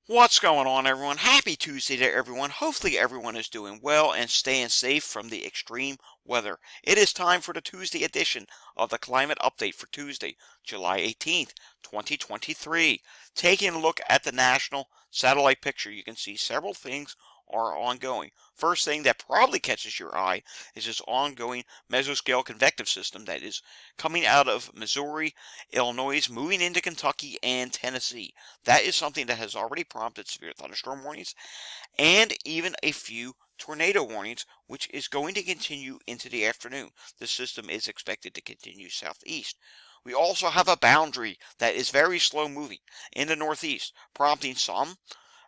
What's going on, everyone? Happy Tuesday to everyone. Hopefully, everyone is doing well and staying safe from the extreme weather. It is time for the Tuesday edition of the Climate Update for Tuesday, July 18th, 2023. Taking a look at the national satellite picture, you can see several things are ongoing. First thing that probably catches your eye is this ongoing mesoscale convective system that is coming out of Missouri, Illinois, moving into Kentucky and Tennessee. That is something that has already prompted severe thunderstorm warnings and even a few tornado warnings, which is going to continue into the afternoon. The system is expected to continue southeast. We also have a boundary that is very slow moving in the northeast, prompting some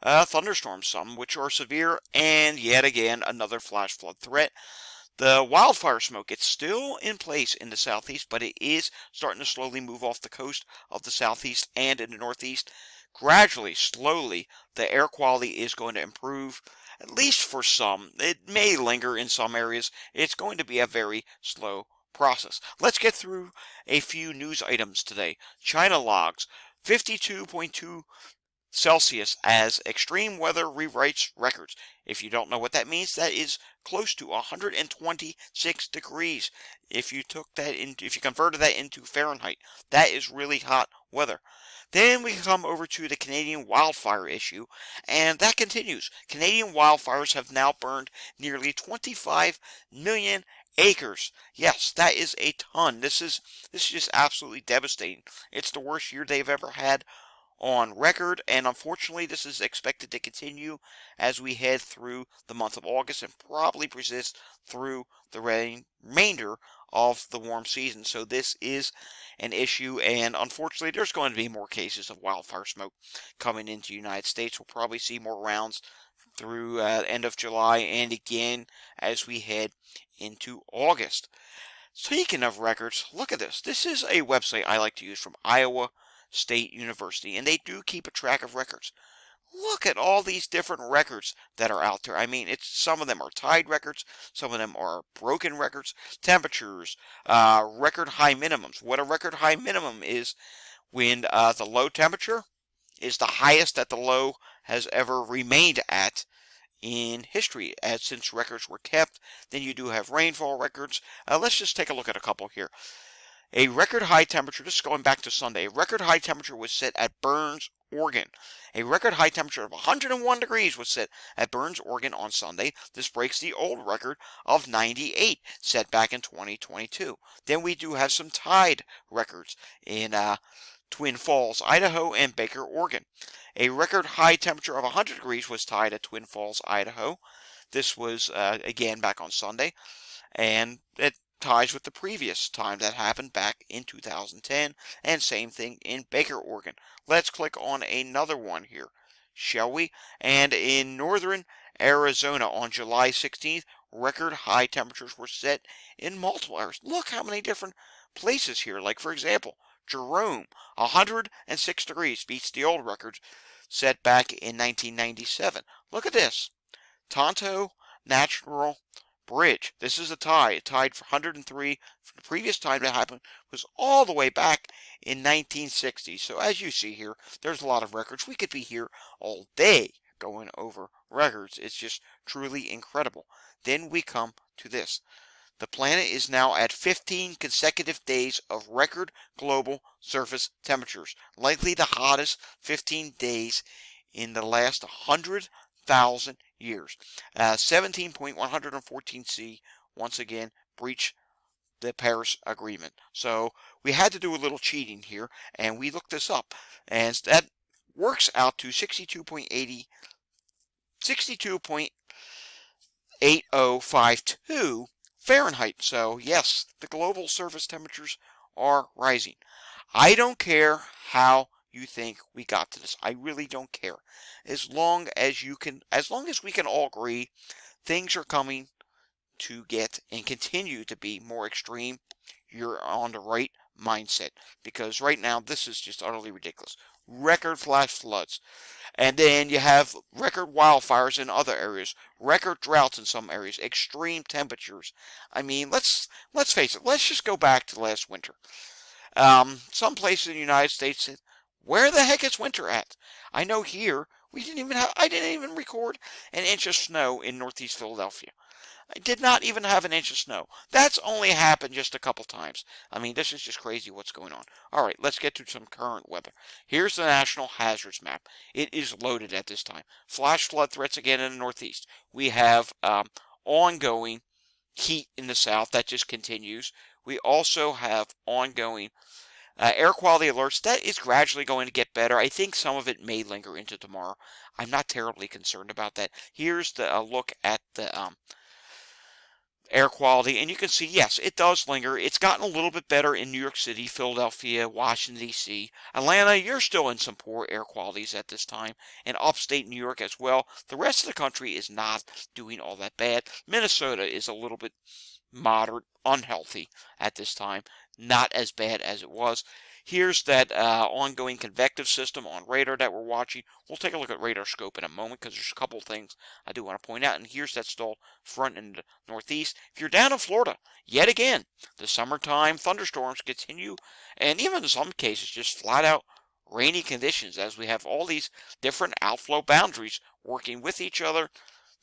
thunderstorms, some which are severe, and yet again another flash flood threat. The wildfire smoke, it's still in place in the southeast, but it is starting to slowly move off the coast of the southeast and in the northeast. Gradually, slowly, the air quality is going to improve, at least for some. It may linger in some areas. It's going to be a very slow process. Let's get through a few news items today. China logs 52.2 Celsius as extreme weather rewrites records. If you don't know what that means, that is close to 126 degrees. If you converted that into Fahrenheit, that is really hot weather. Then we come over to the Canadian wildfire issue, and that continues. Canadian wildfires have now burned nearly 25 million acres. Yes, that is a ton. This is just absolutely devastating. It's the worst year they've ever had on record, and unfortunately this is expected to continue as we head through the month of August and probably persist through the remainder of the warm season. So this is an issue, and unfortunately there's going to be more cases of wildfire smoke coming into the United States. We'll probably see more rounds through end of July and again as we head into August. Speaking of records, look at this. This is a website I like to use from Iowa State University, and they do keep a track of records. Look at all these different records that are out there. I mean, some of them are tied records, some of them are broken records, temperatures, record high minimums. What a record high minimum is when the low temperature is the highest that the low has ever remained at in history, as since records were kept. Then you do have rainfall records. Let's just take a look at a couple here. A record high temperature, this is going back to Sunday, a record high temperature was set at Burns, Oregon. A record high temperature of 101 degrees was set at Burns, Oregon on Sunday. This breaks the old record of 98 set back in 2022. Then we do have some tied records in Twin Falls, Idaho, and Baker, Oregon. A record high temperature of 100 degrees was tied at Twin Falls, Idaho. This was, again, back on Sunday, and it ties with the previous time that happened back in 2010, and same thing in Baker, Oregon. Let's click on another one here, shall we? And in northern Arizona on July 16th, record high temperatures were set in multiple areas. Look how many different places here. Like, for example, Jerome, 106 degrees, beats the old record set back in 1997. Look at this. Tonto Natural Bridge. This is a tie. It tied for 103. The previous time that happened was all the way back in 1960. So as you see here, there's a lot of records. We could be here all day going over records. It's just truly incredible. Then we come to this. The planet is now at 15 consecutive days of record global surface temperatures, likely the hottest 15 days in the last 100,000 years. 17.114 C, once again, breach the Paris Agreement. So we had to do a little cheating here, and we looked this up, and that works out to 62.8052 Fahrenheit. So yes, the global surface temperatures are rising. I don't care how you think we got to this. I really don't care. As long as we can all agree things are coming to get and continue to be more extreme, you're on the right mindset. Because right now, this is just utterly ridiculous. Record flash floods. And then you have record wildfires in other areas, record droughts in some areas, extreme temperatures. I mean, let's face it. Let's just go back to last winter. Some places in the United States said, where the heck is winter at? I know here I didn't even record an inch of snow in Northeast Philadelphia. I did not even have an inch of snow. That's only happened just a couple times. I mean, this is just crazy what's going on. All right, let's get to some current weather. Here's the National Hazards Map. It is loaded at this time. Flash flood threats again in the Northeast. We have ongoing heat in the South. That just continues. We also have ongoing air quality alerts. That is gradually going to get better. I think some of it may linger into tomorrow. I'm not terribly concerned about that. Here's the look at the air quality, and you can see, yes, it does linger. It's gotten a little bit better in New York City, Philadelphia, Washington, D.C. Atlanta, you're still in some poor air qualities at this time, and upstate New York as well. The rest of the country is not doing all that bad. Minnesota is a little bit moderate, unhealthy at this time, not as bad as it was. Here's that ongoing convective system on radar that we're watching. We'll take a look at radar scope in a moment because there's a couple of things I do want to point out. And here's that stalled front in the Northeast. If you're down in Florida, yet again, the summertime thunderstorms continue, and even in some cases, just flat out rainy conditions as we have all these different outflow boundaries working with each other,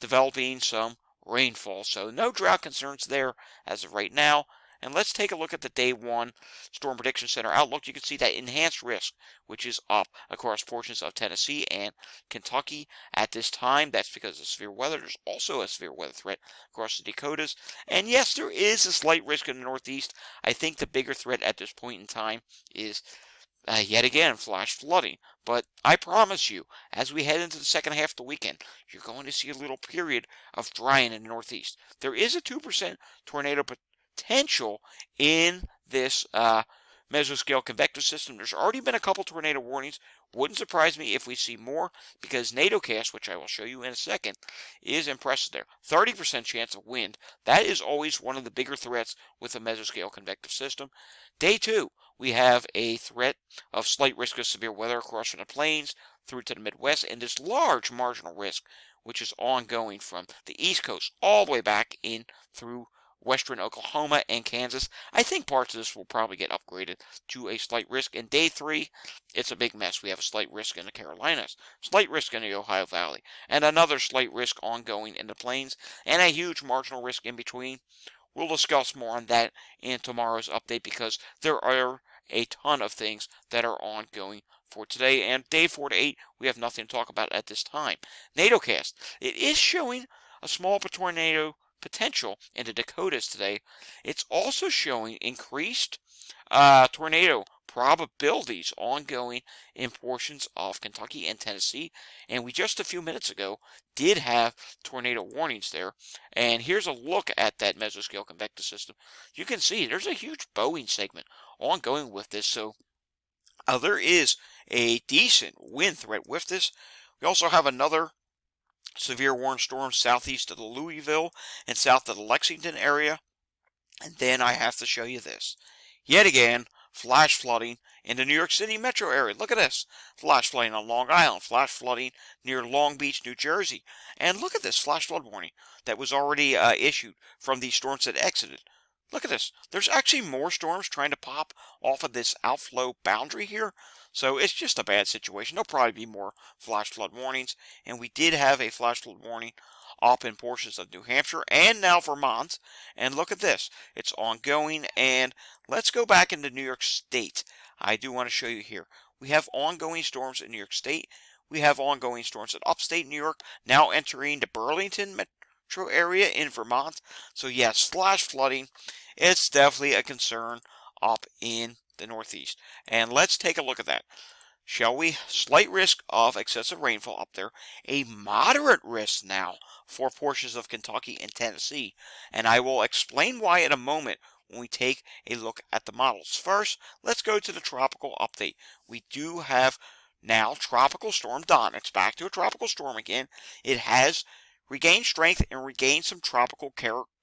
developing some rainfall. So no drought concerns there as of right now. And let's take a look at the day one Storm Prediction Center outlook. You can see that enhanced risk, which is up across portions of Tennessee and Kentucky at this time. That's because of severe weather. There's also a severe weather threat across the Dakotas. And yes, there is a slight risk in the Northeast. I think the bigger threat at this point in time is yet again, flash flooding. But I promise you, as we head into the second half of the weekend, you're going to see a little period of drying in the Northeast. There is a 2% tornado potential in this mesoscale convective system. There's already been a couple tornado warnings. Wouldn't surprise me if we see more because NATOcast, which I will show you in a second, is impressive there. 30% chance of wind. That is always one of the bigger threats with a mesoscale convective system. Day two, we have a threat of slight risk of severe weather across from the plains through to the Midwest, and this large marginal risk, which is ongoing from the East Coast all the way back in through western Oklahoma and Kansas. I think parts of this will probably get upgraded to a slight risk. In day three, it's a big mess. We have a slight risk in the Carolinas, slight risk in the Ohio Valley, and another slight risk ongoing in the plains, and a huge marginal risk in between. We'll discuss more on that in tomorrow's update because there are a ton of things that are ongoing for today. And day 4 to 8, we have nothing to talk about at this time. NATOcast, it is showing a small tornado potential in the Dakotas today. It's also showing increased tornado probabilities ongoing in portions of Kentucky and Tennessee. And we just a few minutes ago did have tornado warnings there. And here's a look at that mesoscale convective system. You can see there's a huge bowing segment ongoing with this. So there is a decent wind threat with this. We also have another severe warning storms southeast of the Louisville and south of the Lexington area. And then I have to show you this. Yet again, flash flooding in the New York City metro area. Look at this. Flash flooding on Long Island. Flash flooding near Long Beach, New Jersey. And look at this flash flood warning that was already issued from these storms that exited. Look at this. There's actually more storms trying to pop off of this outflow boundary here. So it's just a bad situation. There'll probably be more flash flood warnings. And we did have a flash flood warning up in portions of New Hampshire and now Vermont. And look at this. It's ongoing. And let's go back into New York State. I do want to show you here. We have ongoing storms in New York State. We have ongoing storms in upstate New York, now entering the Burlington metro area in Vermont. So yes, flash flooding, it's definitely a concern up in the Northeast. And let's take a look at that. Shall we? Slight risk of excessive rainfall up there. A moderate risk now for portions of Kentucky and Tennessee. And I will explain why in a moment when we take a look at the models. First, let's go to the tropical update. We do have now Tropical Storm Don. It's back to a tropical storm again. It has regained strength and regained some tropical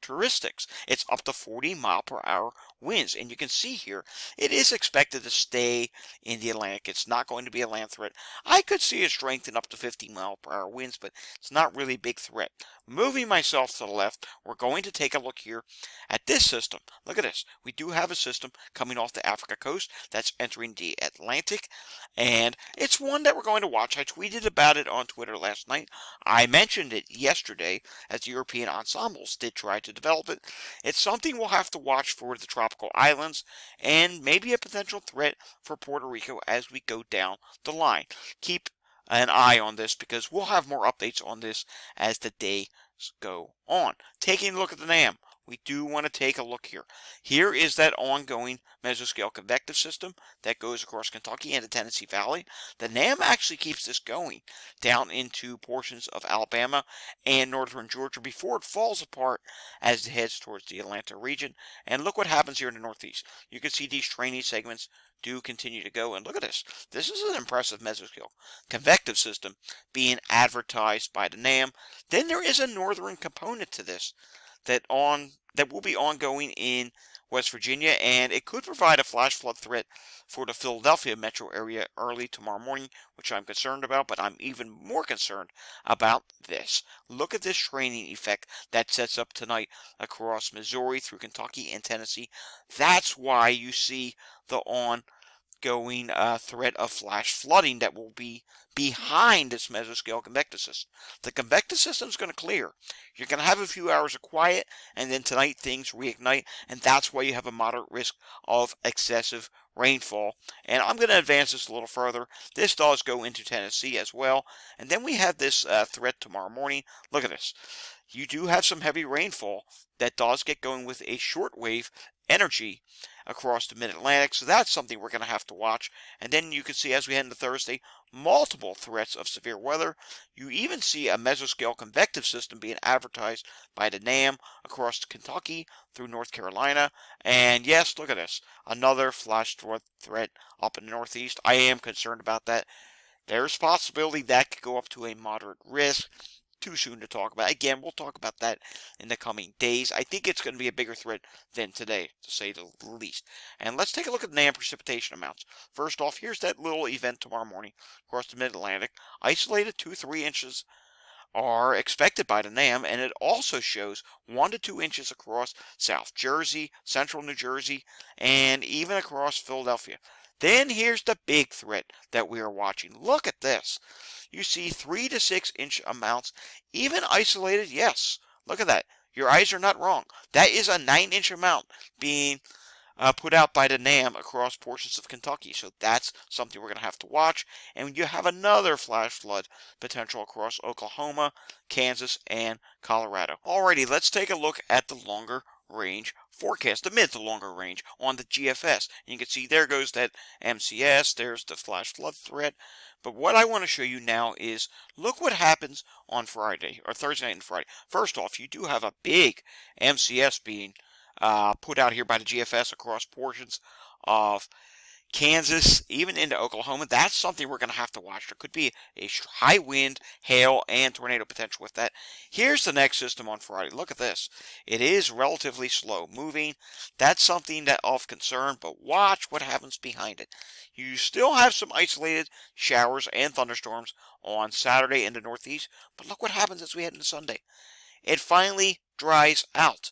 characteristics. It's up to 40-mile-per-hour winds, and you can see here it is expected to stay in the Atlantic. It's not going to be a land threat. I could see it strengthen up to 50-mile-per-hour winds, but it's not really a big threat. Moving myself to the left, we're going to take a look here at this system. Look at this. We do have a system coming off the Africa coast that's entering the Atlantic, and it's one that we're going to watch. I tweeted about it on Twitter last night. I mentioned it yesterday as the European ensembles did try to develop it. It's something we'll have to watch for the tropical islands and maybe a potential threat for Puerto Rico as we go down the line. Keep an eye on this because we'll have more updates on this as the days go on. Taking a look at the NAM, we do want to take a look here. Here is that ongoing mesoscale convective system that goes across Kentucky and the Tennessee Valley. The NAM actually keeps this going down into portions of Alabama and northern Georgia before it falls apart as it heads towards the Atlanta region. And look what happens here in the Northeast. You can see these training segments do continue to go. And look at this. This is an impressive mesoscale convective system being advertised by the NAM. Then there is a northern component to this that will be ongoing in West Virginia, and it could provide a flash flood threat for the Philadelphia metro area early tomorrow morning, which I'm concerned about, but I'm even more concerned about this. Look at this training effect that sets up tonight across Missouri through Kentucky and Tennessee. That's why you see the ongoing threat of flash flooding that will be behind this mesoscale convective system. The convective system is going to clear. You're going to have a few hours of quiet, and then tonight things reignite, and that's why you have a moderate risk of excessive rainfall. And I'm going to advance this a little further. This does go into Tennessee as well, and then we have this threat tomorrow morning. Look at this. You do have some heavy rainfall that does get going with a shortwave energy across the mid-Atlantic, so that's something we're going to have to watch. And then you can see as we head into Thursday, multiple threats of severe weather. You even see a mesoscale convective system being advertised by the NAM across Kentucky through North Carolina. And yes, look at this, another flash flood threat up in the Northeast. I am concerned about that. There's possibility that could go up to a moderate risk. Too soon to talk about. Again, we'll talk about that in the coming days. I think it's going to be a bigger threat than today, to say the least. And let's take a look at the NAM precipitation amounts. First off, here's that little event tomorrow morning across the mid-Atlantic. Isolated 2-3 inches are expected by the NAM, and it also shows 1 to 2 inches across South Jersey, Central New Jersey, and even across Philadelphia. Then here's the big threat that we are watching. Look at this. You see 3 to 6 inch amounts, even isolated. Yes, look at that. Your eyes are not wrong. That is a 9-inch amount being put out by the NAM across portions of Kentucky. So that's something we're going to have to watch. And you have another flash flood potential across Oklahoma, Kansas, and Colorado. Alrighty, let's take a look at the longer range forecast, the mid to longer range on the GFS. And you can see there goes that MCS, there's the flash flood threat. But what I want to show you now is look what happens on Friday, or Thursday night and Friday. First off, you do have a big MCS being put out here by the GFS across portions of Kansas, even into Oklahoma. That's something we're going to have to watch. There could be a high wind, hail, and tornado potential with that. Here's the next system on Friday. Look at this. It is relatively slow moving. That's something that of concern, but watch what happens behind it. You still have some isolated showers and thunderstorms on Saturday in the Northeast, but look what happens as we head into Sunday. It finally dries out.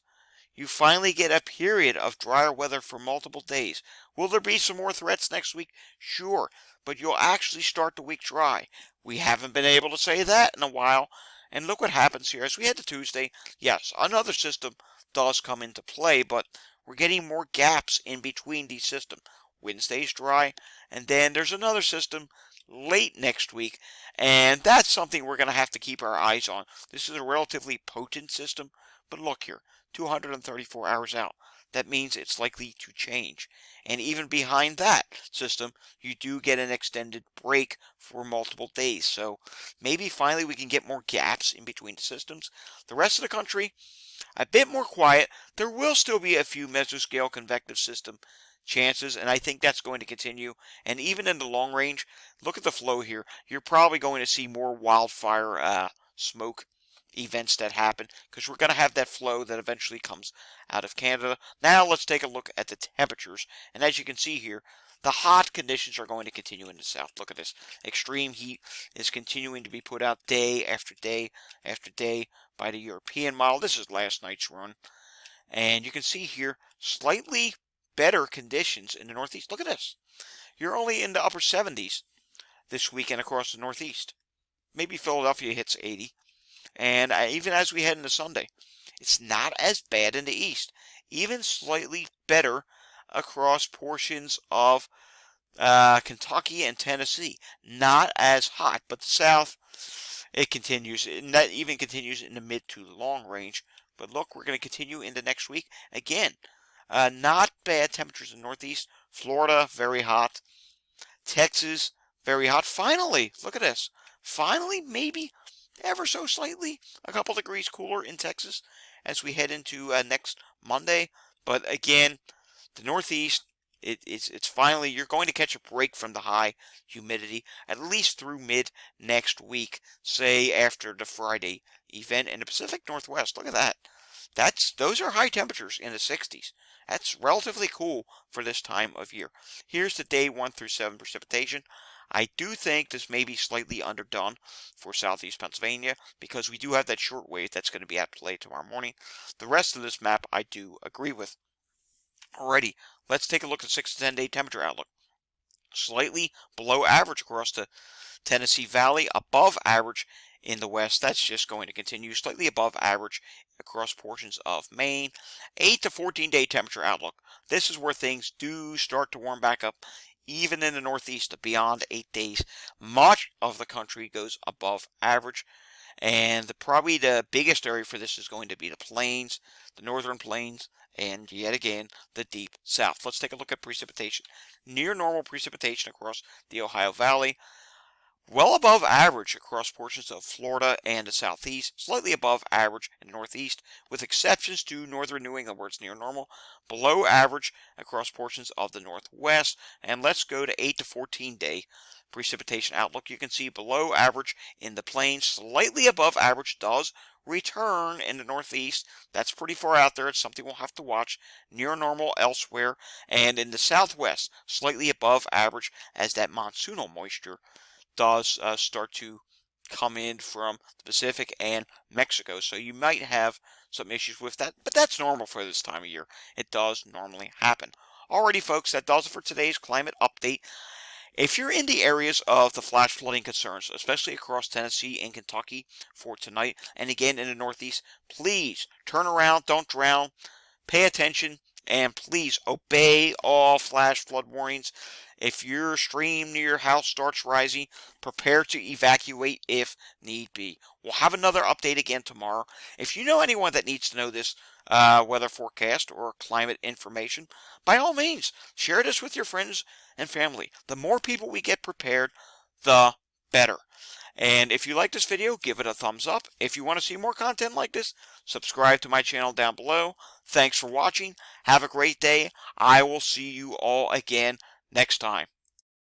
You finally get a period of drier weather for multiple days. Will there be some more threats next week? Sure, but you'll actually start the week dry. We haven't been able to say that in a while. And look what happens here. As we head to Tuesday, yes, another system does come into play, but we're getting more gaps in between these systems. Wednesday's dry, and then there's another system late next week, and that's something we're going to have to keep our eyes on. This is a relatively potent system, but look here. 234 hours out. That means it's likely to change. And even behind that system, you do get an extended break for multiple days. So maybe finally we can get more gaps in between the systems. The rest of the country, a bit more quiet. There will still be a few mesoscale convective system chances, and I think that's going to continue. And even in the long range, look at the flow here. You're probably going to see more wildfire smoke events that happen, because we're going to have that flow that eventually comes out of Canada. Now let's take a look at the temperatures. And as you can see here, the hot conditions are going to continue in the south. Look at this. Extreme heat is continuing to be put out day after day after day by the European model. This is last night's run. And you can see here slightly better conditions in the northeast. Look at this. You're only in the upper 70s this weekend across the northeast. Maybe Philadelphia hits 80. And even as we head into Sunday, it's not as bad in the east. Even slightly better across portions of Kentucky and Tennessee. Not as hot, but the south, it continues. And that even continues in the mid to long range. But look, we're going to continue into next week. Again, not bad temperatures in the northeast. Florida, very hot. Texas, very hot. Finally, look at this. Finally, maybe ever so slightly, a couple degrees cooler in Texas as we head into next Monday. But again, the northeast, it's finally, you're going to catch a break from the high humidity, at least through mid next week, say after the Friday event. In the Pacific Northwest, look at that. Those are high temperatures in the 60s. That's relatively cool for this time of year. Here's the day 1 through 7 precipitation. I do think this may be slightly underdone for southeast Pennsylvania because we do have that short wave that's going to be at play tomorrow morning. The rest of this map I do agree with. Alrighty, let's take a look at 6 to 10 day temperature outlook. Slightly below average across the Tennessee Valley, above average in the west. That's just going to continue. Slightly above average across portions of Maine. 8 to 14 day temperature outlook. This is where things do start to warm back up. Even in the northeast, beyond 8 days, much of the country goes above average. And probably the biggest area for this is going to be the plains, the northern plains, and yet again, the deep south. Let's take a look at precipitation. Near normal precipitation across the Ohio Valley. Well above average across portions of Florida and the southeast, slightly above average in the northeast, with exceptions to northern New England where it's near normal, below average across portions of the northwest. And let's go to 8 to 14 day precipitation outlook. You can see below average in the plains, slightly above average does return in the northeast. That's pretty far out there. It's something we'll have to watch. Near normal elsewhere. And in the southwest, slightly above average as that monsoonal moisture does start to come in from the Pacific and Mexico. So you might have some issues with that, but that's normal for this time of year. It does normally happen. Alrighty, folks, that does it for today's climate update. If you're in the areas of the flash flooding concerns, especially across Tennessee and Kentucky for tonight, and again in the Northeast, please turn around, don't drown, pay attention, and please obey all flash flood warnings. If your stream near your house starts rising, prepare to evacuate if need be. We'll have another update again tomorrow. If you know anyone that needs to know this weather forecast or climate information, by all means, share this with your friends and family. The more people we get prepared, the better. And if you like this video, give it a thumbs up. If you want to see more content like this, subscribe to my channel down below. Thanks for watching. Have a great day. I will see you all again next time.